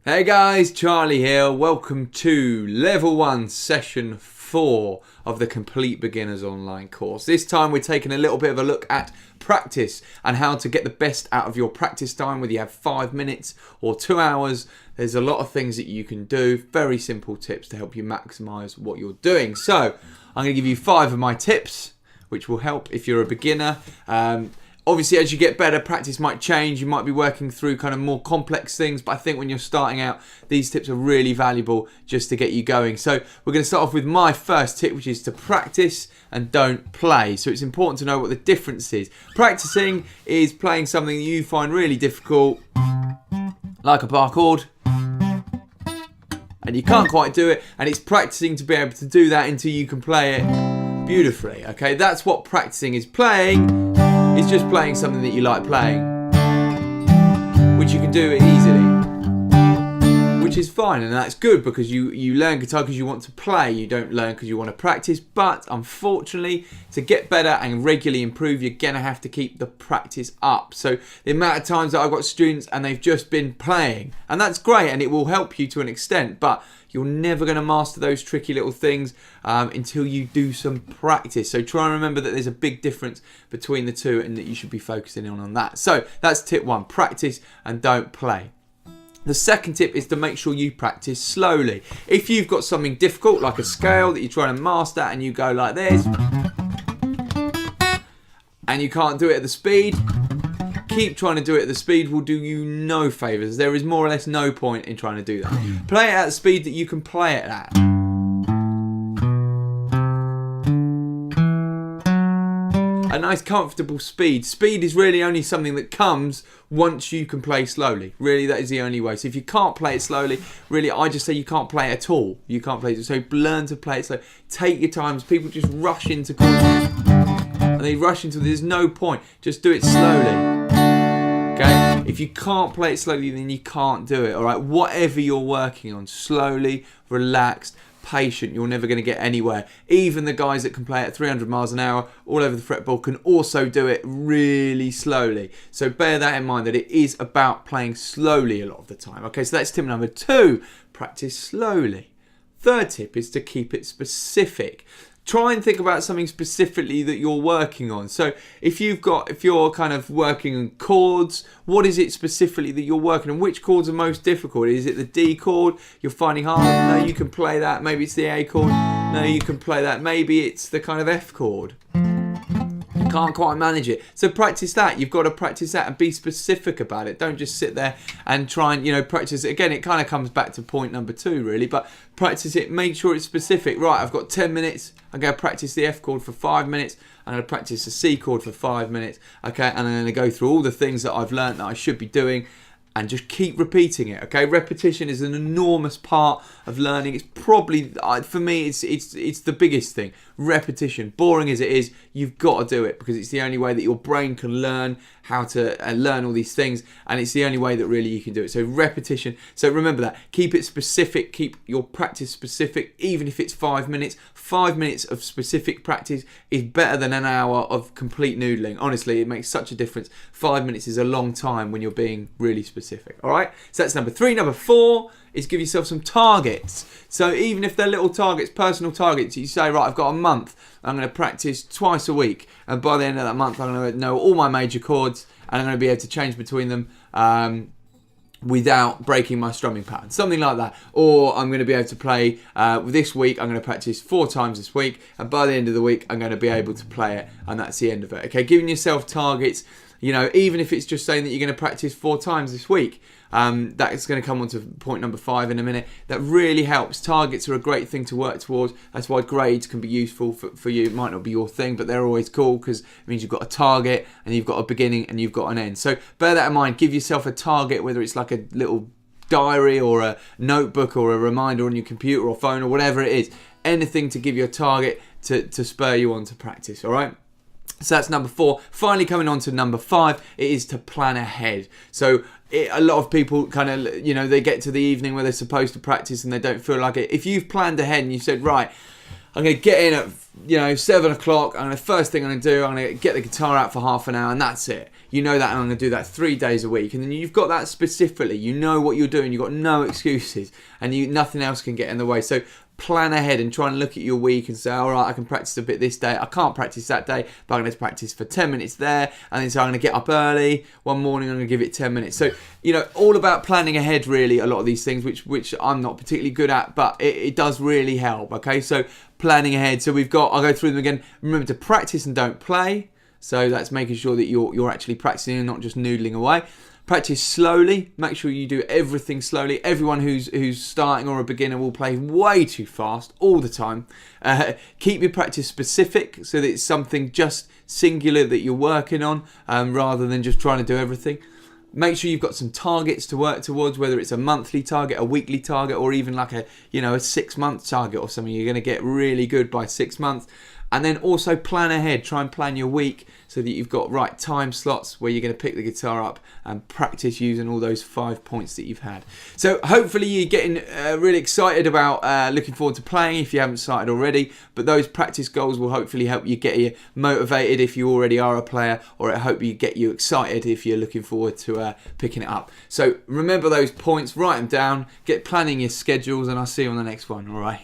Hey guys, Charlie here. Welcome to Level 1 Session 4 of the Complete Beginners Online course. This time we're taking a little bit of a look at practice and how to get the best out of your practice time, whether you have 5 minutes or 2 hours. There's a lot of things that you can do. Very simple tips to help you maximize what you're doing. So I'm going to give you 5 of my tips, which will help if you're a beginner. Obviously, as you get better, practice might change. You might be working through kind of more complex things, but I think when you're starting out, these tips are really valuable just to get you going. So we're going to start off with my first tip, which is to practice and don't play. So it's important to know what the difference is. Practicing is playing something that you find really difficult, like a bar chord, and you can't quite do it, and it's practicing to be able to do that until you can play it beautifully. Okay, that's what practicing is. Playing is just playing something that you like playing, which you can do easily, which is fine, and that's good because you learn guitar because you want to play. You don't learn because you want to practice. But unfortunately, to get better and regularly improve, you're gonna have to keep the practice up. So the amount of times that I've got students and they've just been playing, and that's great, and it will help you to an extent, but you're never going to master those tricky little things until you do some practice. So try and remember that there's a big difference between the two and that you should be focusing on that. So that's tip 1, practice and don't play. The second tip is to make sure you practice slowly. If you've got something difficult like a scale that you're trying to master and you go like this and you can't do it at the speed, keep trying to do it at the speed will do you no favours. There is more or less no point in trying to do that. Play it at the speed that you can play it at. A nice comfortable speed. Speed is really only something that comes once you can play slowly. Really, that is the only way. So if you can't play it slowly, really I just say you can't play it at all. You can't play it. So learn to play it slowly. Take your time. People just rush into chords and they rush into it. There's no point. Just do it slowly. Okay, if you can't play it slowly, then you can't do it. All right, whatever you're working on, slowly, relaxed, patient, you're never going to get anywhere. Even the guys that can play at 300 miles an hour all over the fretboard can also do it really slowly. So bear that in mind, that it is about playing slowly a lot of the time. Okay, so that's tip number 2, practice slowly. Third tip is to keep it specific. Try and think about something specifically that you're working on. So if you're kind of working on chords, what is it specifically that you're working on? Which chords are most difficult? Is it the D chord you're finding hard? No, you can play that. Maybe it's the A chord. No, you can play that. Maybe it's the kind of F chord. You can't quite manage it. So practice that. You've got to practice that and be specific about it. Don't just sit there and try and, practice it. Again, it kind of comes back to point number 2, really. But practice it. Make sure it's specific. Right, I've got 10 minutes. I'm going to practice the F chord for 5 minutes. I'm going to practice the C chord for 5 minutes. Okay, and I'm going to go through all the things that I've learned that I should be doing. And just keep repeating it, okay? Repetition is an enormous part of learning. It's probably, for me, it's the biggest thing. Repetition, boring as it is, you've got to do it because it's the only way that your brain can learn how to learn all these things, and it's the only way that really you can do it. So repetition. So remember that. Keep it specific. Keep your practice specific, even if it's 5 minutes. 5 minutes of specific practice is better than an hour of complete noodling. Honestly, it makes such a difference. 5 minutes is a long time when you're being really specific. All right. So that's number 3. Number 4 is give yourself some targets. So even if they're little targets, personal targets, you say, right, I've got a month. I'm going to practice twice a week. And by the end of that month, I'm going to know all my major chords and I'm going to be able to change between them without breaking my strumming pattern. Something like that. Or I'm going to be able to play this week. I'm going to practice 4 times this week. And by the end of the week, I'm going to be able to play it. And that's the end of it. Okay, giving yourself targets. Even if it's just saying that you're going to practice 4 times this week, that's going to come on to point number 5 in a minute. That really helps. Targets are a great thing to work towards. That's why grades can be useful for you. It might not be your thing, but they're always cool because it means you've got a target and you've got a beginning and you've got an end. So bear that in mind. Give yourself a target, whether it's like a little diary or a notebook or a reminder on your computer or phone or whatever it is. Anything to give you a target to spur you on to practice, all right? So that's number 4. Finally, coming on to number 5, it is to plan ahead. So a lot of people kind of, they get to the evening where they're supposed to practice and they don't feel like it. If you've planned ahead and you said, right, I'm going to get in at 7 o'clock. First thing I'm going to do, I'm going to get the guitar out for half an hour, and that's it. You know that, and I'm going to do that 3 days a week. And then you've got that specifically. You know what you're doing. You've got no excuses, and nothing else can get in the way. So plan ahead and try and look at your week and say, all right, I can practice a bit this day. I can't practice that day, but I'm going to practice for 10 minutes there. And then so I'm going to get up early. One morning I'm going to give it 10 minutes. So, all about planning ahead, really, a lot of these things, which I'm not particularly good at, but it does really help, okay? So planning ahead. So I'll go through them again. Remember to practice and don't play. So that's making sure that you're actually practicing and not just noodling away. Practice slowly. Make sure you do everything slowly. Everyone who's starting or a beginner will play way too fast all the time. Keep your practice specific so that it's something just singular that you're working on, rather than just trying to do everything. Make sure you've got some targets to work towards, whether it's a monthly target, a weekly target, or even like a 6-month target or something. You're going to get really good by 6 months. And then also plan ahead. Try and plan your week so that you've got right time slots where you're going to pick the guitar up and practice using all those 5 points that you've had. So hopefully you're getting really excited about looking forward to playing if you haven't started already. But those practice goals will hopefully help you get you motivated if you already are a player, or I hope you get you excited if you're looking forward to picking it up. So remember those points, write them down, get planning your schedules, and I'll see you on the next one. All right.